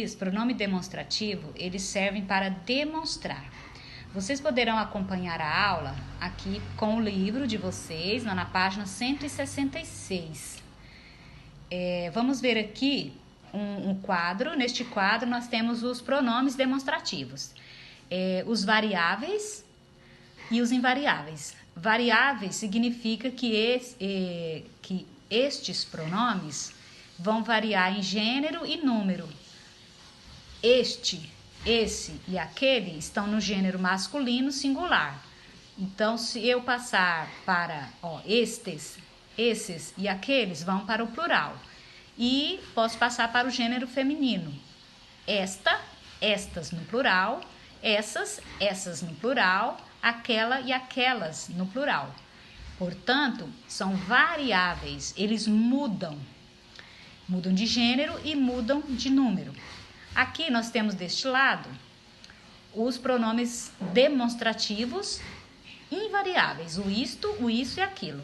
Os pronomes demonstrativos, eles servem para demonstrar. Vocês poderão acompanhar a aula aqui com o livro de vocês, na página 166. Vamos ver aqui um quadro. Neste quadro nós temos os pronomes demonstrativos. Os variáveis e os invariáveis. Variáveis significa que estes pronomes vão variar em gênero e número. Este, esse e aquele estão no gênero masculino singular. Então, se eu passar para estes, esses e aqueles vão para o plural. E posso passar para o gênero feminino. Esta, estas no plural, essas no plural, aquela e aquelas no plural. Portanto, são variáveis, eles mudam de gênero e mudam de número. Aqui nós temos deste lado os pronomes demonstrativos invariáveis, o isto, o isso e aquilo.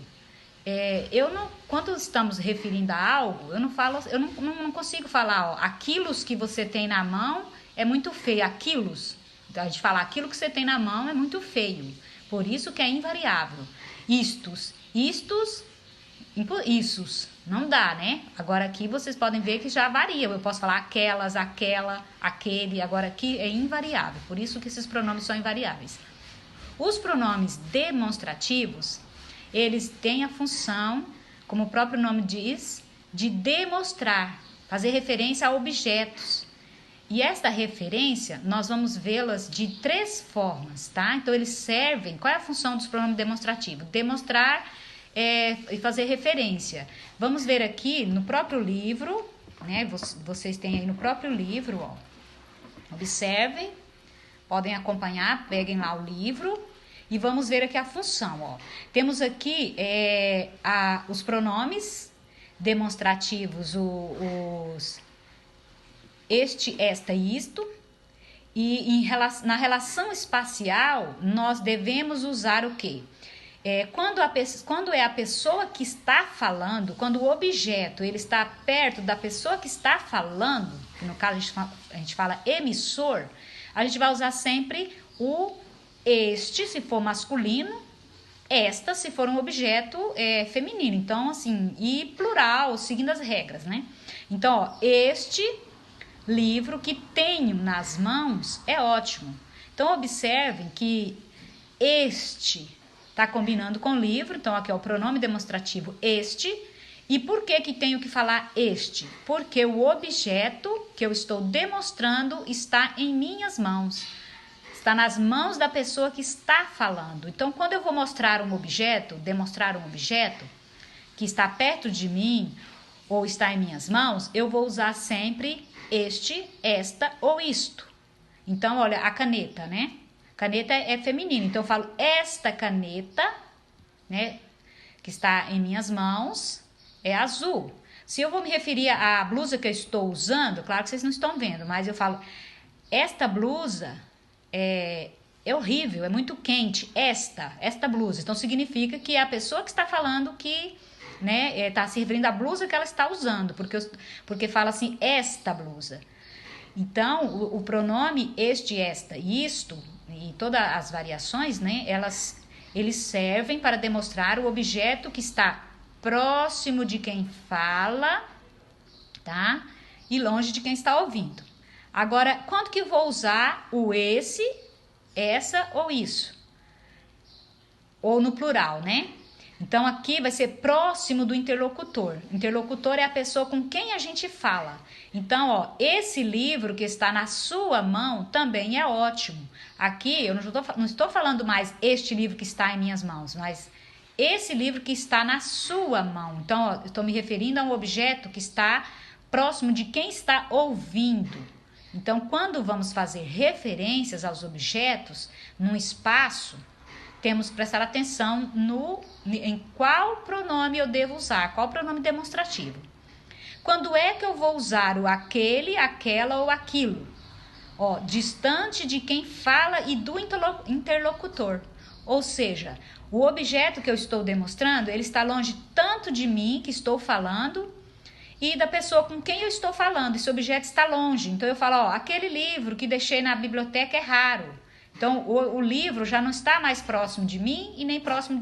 Quando estamos referindo a algo, eu não consigo falar, aquilos que você tem na mão é muito feio, aquilos. Então, a gente fala aquilo que você tem na mão é muito feio, por isso que é invariável. Istos, não dá, né? Agora aqui vocês podem ver que já varia. Eu posso falar aquelas, aquela, aquele. Agora aqui é invariável. Por isso que esses pronomes são invariáveis. Os pronomes demonstrativos, eles têm a função, como o próprio nome diz, de demonstrar, fazer referência a objetos. E esta referência, nós vamos vê-las de 3 formas, tá? Então, eles servem... Qual é a função dos pronomes demonstrativos? Demonstrar e fazer referência. Vamos ver aqui no próprio livro, né? Vocês têm aí no próprio livro, observem, podem acompanhar, peguem lá o livro e vamos ver aqui a função, Temos aqui os pronomes demonstrativos, este, esta e isto, e na relação espacial nós devemos usar o quê? Quando é a pessoa que está falando, quando o objeto ele está perto da pessoa que está falando, que no caso a gente fala emissor, a gente vai usar sempre o este, se for masculino, esta, se for um objeto feminino. Então, assim, e plural, seguindo as regras, né? Então, este livro que tenho nas mãos é ótimo. Então, observem que este está combinando com o livro, então aqui é o pronome demonstrativo este. E por que tenho que falar este? Porque o objeto que eu estou demonstrando está em minhas mãos. Está nas mãos da pessoa que está falando. Então, quando eu vou mostrar um objeto, demonstrar um objeto que está perto de mim ou está em minhas mãos, eu vou usar sempre este, esta ou isto. Então, olha, a caneta, né? Caneta é feminino, então eu falo esta caneta, né, que está em minhas mãos, é azul. Se eu vou me referir à blusa que eu estou usando, claro que vocês não estão vendo, mas eu falo, esta blusa é horrível, é muito quente, esta blusa. Então significa que é a pessoa que está falando que, né, está se referindo à blusa que ela está usando, porque fala assim, esta blusa. Então, o pronome este, esta e isto, e todas as variações, né, eles servem para demonstrar o objeto que está próximo de quem fala, tá? E longe de quem está ouvindo. Agora, quando que eu vou usar o esse, essa ou isso? Ou no plural, né? Então, aqui vai ser próximo do interlocutor. Interlocutor é a pessoa com quem a gente fala. Então, esse livro que está na sua mão também é ótimo. Aqui, eu não estou falando mais este livro que está em minhas mãos, mas esse livro que está na sua mão. Então, eu estou me referindo a um objeto que está próximo de quem está ouvindo. Então, quando vamos fazer referências aos objetos num espaço, temos que prestar atenção em qual pronome eu devo usar, qual pronome demonstrativo. Quando é que eu vou usar o aquele, aquela ou aquilo? Distante de quem fala e do interlocutor. Ou seja, o objeto que eu estou demonstrando, ele está longe tanto de mim, que estou falando, e da pessoa com quem eu estou falando. Esse objeto está longe. Então eu falo, ó, aquele livro que deixei na biblioteca é raro. Então o livro já não está mais próximo de mim e nem próximo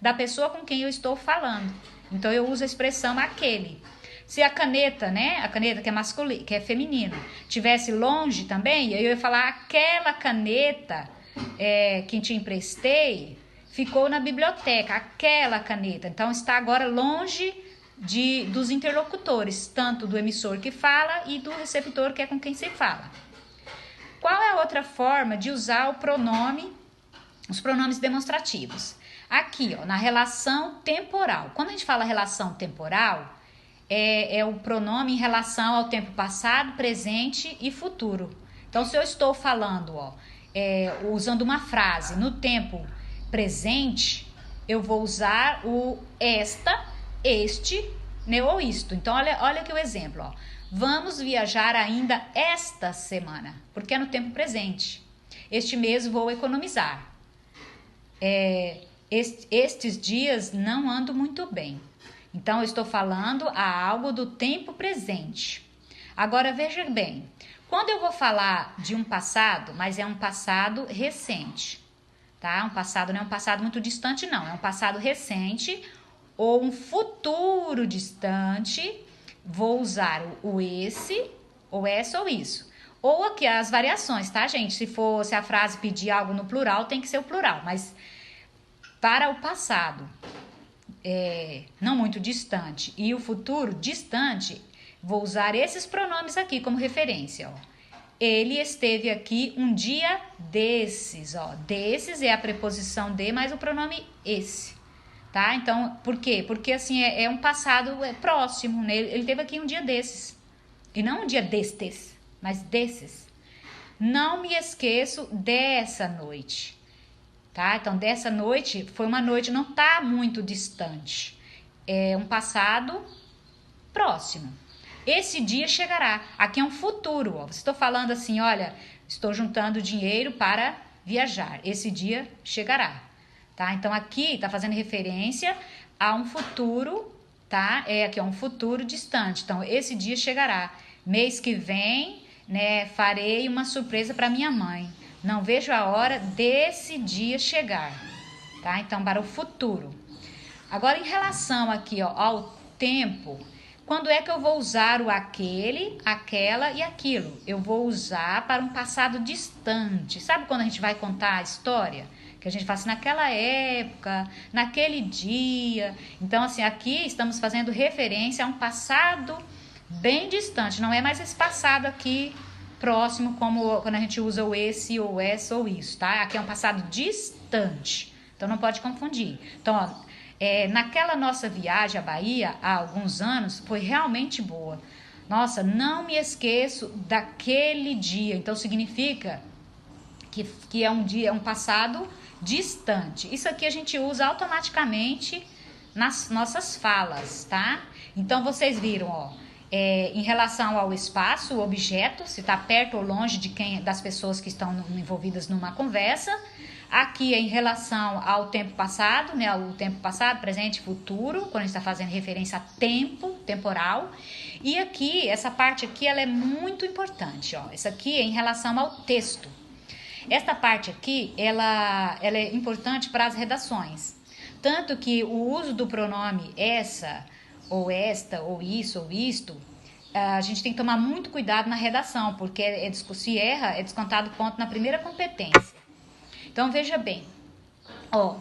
da pessoa com quem eu estou falando. Então eu uso a expressão aquele. Se a caneta, né, a caneta que é masculina, que é feminina, tivesse longe também, eu ia falar aquela caneta que te emprestei ficou na biblioteca, aquela caneta. Então está agora longe dos interlocutores, tanto do emissor que fala e do receptor, que é com quem se fala. Qual é a outra forma de usar o pronome, os pronomes demonstrativos? Aqui, ó, na relação temporal. Quando a gente fala relação temporal, é o pronome em relação ao tempo passado, presente e futuro. Então, se eu estou falando, ó, usando uma frase no tempo presente, eu vou usar o esta, este, né, ou isto. Então, olha aqui o exemplo, ó. Vamos viajar ainda esta semana, porque é no tempo presente. Este mês vou economizar. Estes dias não ando muito bem. Então, eu estou falando a algo do tempo presente. Agora, veja bem, quando eu vou falar de um passado, mas é um passado recente, tá? Um passado não é um passado muito distante, não. É um passado recente ou um futuro distante. Vou usar o esse, ou essa, ou isso. Ou aqui as variações, tá, gente? Se a frase pedir algo no plural, tem que ser o plural. Mas para o passado não muito distante e o futuro distante, vou usar esses pronomes aqui como referência, ó. Ele esteve aqui um dia desses, ó. Desses é a preposição de mais o pronome esse, tá? Então, por quê? Porque assim é um passado próximo, né? Ele esteve aqui um dia desses. E não um dia destes, mas desses. Não me esqueço dessa noite. Tá? Então, dessa noite, foi uma noite, não tá muito distante. É um passado próximo. Esse dia chegará. Aqui é um futuro. Ó. Estou falando assim, olha, estou juntando dinheiro para viajar. Esse dia chegará. Tá? Então, aqui está fazendo referência a um futuro, tá? Aqui é um futuro distante. Então, esse dia chegará. Mês que vem, né, farei uma surpresa para minha mãe. Não vejo a hora desse dia chegar, tá? Então, para o futuro. Agora, em relação aqui, ó, ao tempo, quando é que eu vou usar o aquele, aquela e aquilo? Eu vou usar para um passado distante. Sabe quando a gente vai contar a história? Que a gente fala assim, naquela época, naquele dia. Então, assim, aqui estamos fazendo referência a um passado bem distante. Não é mais esse passado aqui próximo, como quando a gente usa o esse, ou essa, ou isso, tá? Aqui é um passado distante, então não pode confundir. Então, ó, naquela nossa viagem à Bahia, há alguns anos, foi realmente boa. Nossa, não me esqueço daquele dia. Então, significa que é um dia, é um passado distante. Isso aqui a gente usa automaticamente nas nossas falas, tá? Então, vocês viram, ó, em relação ao espaço, o objeto, se está perto ou longe das pessoas que estão envolvidas numa conversa. Aqui é em relação ao tempo passado, né? O tempo passado, presente e futuro, quando a gente está fazendo referência a tempo, temporal. E aqui, essa parte aqui, ela é muito importante, ó. Essa aqui é em relação ao texto. Esta parte aqui, ela é importante para as redações. Tanto que o uso do pronome essa, ou esta, ou isso, ou isto, a gente tem que tomar muito cuidado na redação, porque se erra, é descontado ponto na primeira competência. Então, veja bem, ó,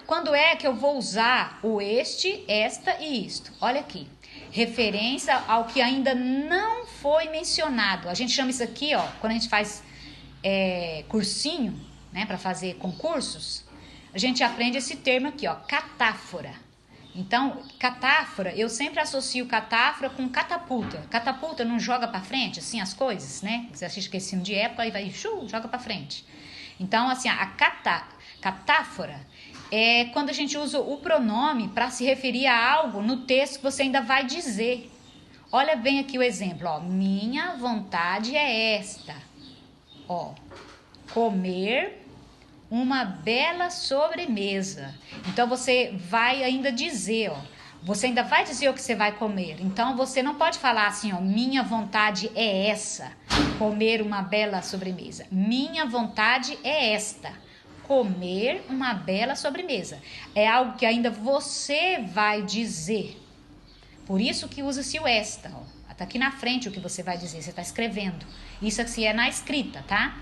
quando é que eu vou usar o este, esta e isto? Olha aqui, referência ao que ainda não foi mencionado. A gente chama isso aqui, ó, quando a gente faz cursinho, né, para fazer concursos, a gente aprende esse termo aqui, ó, catáfora. Então, catáfora, eu sempre associo catáfora com catapulta. Catapulta não joga para frente, assim, as coisas, né? Você assiste esquecendo de época e vai, joga para frente. Então, assim, a catáfora é quando a gente usa o pronome para se referir a algo no texto que você ainda vai dizer. Olha bem aqui o exemplo, ó. Minha vontade é esta, ó, comer uma bela sobremesa. Então, você vai ainda dizer, ó, Você ainda vai dizer o que você vai comer. Então, você não pode falar assim, ó, minha vontade é essa, comer uma bela sobremesa. Minha vontade é esta, comer uma bela sobremesa. É algo que ainda você vai dizer. Por isso que usa-se o esta, ó. Tá aqui na frente o que você vai dizer, você tá escrevendo. Isso aqui é na escrita, tá?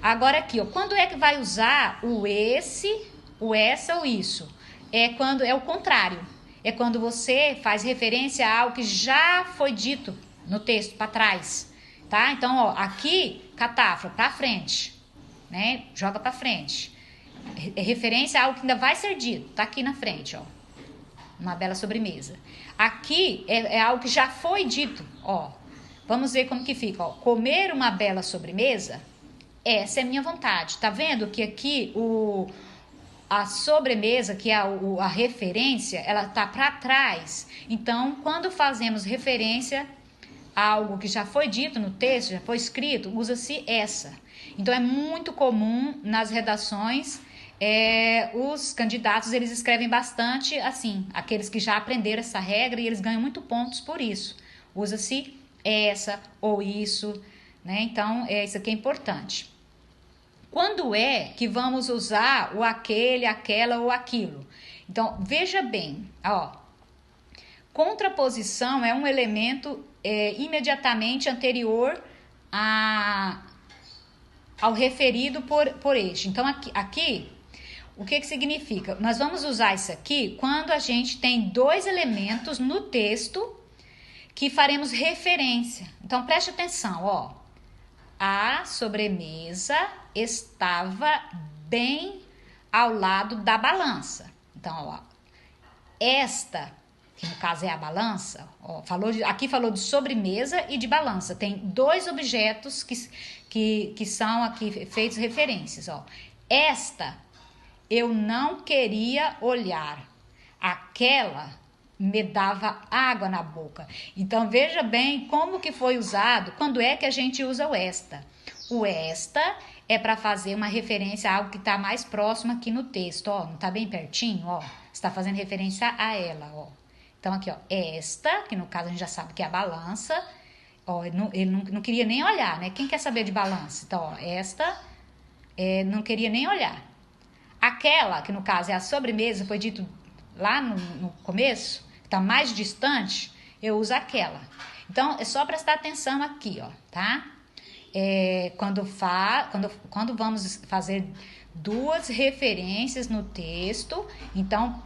Agora aqui, ó, quando é que vai usar o esse, o essa ou isso? É quando é o contrário. É quando você faz referência a algo que já foi dito no texto para trás, tá? Então, ó, aqui, catáfora, para frente, né? Joga para frente. É referência a algo que ainda vai ser dito, tá aqui na frente, ó. Uma bela sobremesa. Aqui é algo que já foi dito, ó. Vamos ver como que fica, ó. Comer uma bela sobremesa, essa é a minha vontade. Tá vendo que aqui a sobremesa, que é a referência, ela tá para trás. Então, quando fazemos referência a algo que já foi dito no texto, já foi escrito, usa-se essa. Então, é muito comum nas redações, os candidatos, eles escrevem bastante assim, aqueles que já aprenderam essa regra e eles ganham muito pontos por isso. Usa-se essa ou isso, né? Então, isso aqui é importante. Quando é que vamos usar o aquele, aquela ou aquilo? Então, veja bem, ó. Contraposição é um elemento imediatamente anterior ao referido por este. Então, aqui, o que significa? Nós vamos usar isso aqui quando a gente tem dois elementos no texto que faremos referência. Então, preste atenção, ó. A sobremesa estava bem ao lado da balança. Então, ó, esta, que no caso é a balança, ó, aqui falou de sobremesa e de balança. Tem dois objetos que são aqui feitos referências, ó. Esta, eu não queria olhar. Aquela me dava água na boca. Então, veja bem como que foi usado, quando é que a gente usa o esta. O esta é para fazer uma referência a algo que está mais próximo aqui no texto, ó, não está bem pertinho, ó, está fazendo referência a ela, ó. Então, aqui, ó, esta, que no caso a gente já sabe que é a balança, ó, ele não queria nem olhar, né? Quem quer saber de balança? Então, ó, esta, não queria nem olhar. Aquela, que no caso é a sobremesa, foi dito lá no começo, que está mais distante, eu uso aquela. Então, é só prestar atenção aqui, ó, tá? Quando vamos fazer duas referências no texto, então,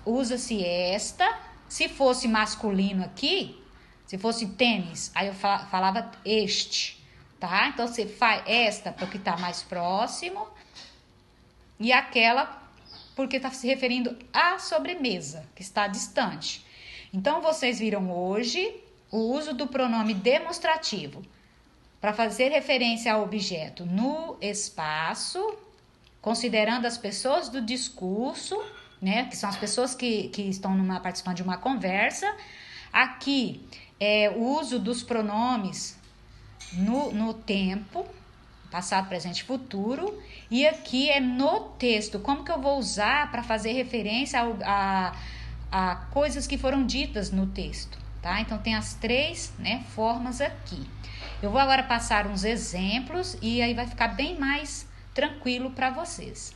usa-se esta. Se fosse masculino aqui, se fosse tênis, aí eu falava este, tá? Então, você faz esta porque está mais próximo e aquela porque está se referindo à sobremesa, que está distante. Então, vocês viram hoje o uso do pronome demonstrativo para fazer referência ao objeto no espaço, considerando as pessoas do discurso, né, que são as pessoas que estão participando de uma conversa. Aqui é o uso dos pronomes no tempo, passado, presente, futuro. E aqui é no texto. Como que eu vou usar para fazer referência a coisas que foram ditas no texto, tá? Então, tem as três, né, formas aqui. Eu vou agora passar uns exemplos e aí vai ficar bem mais tranquilo para vocês.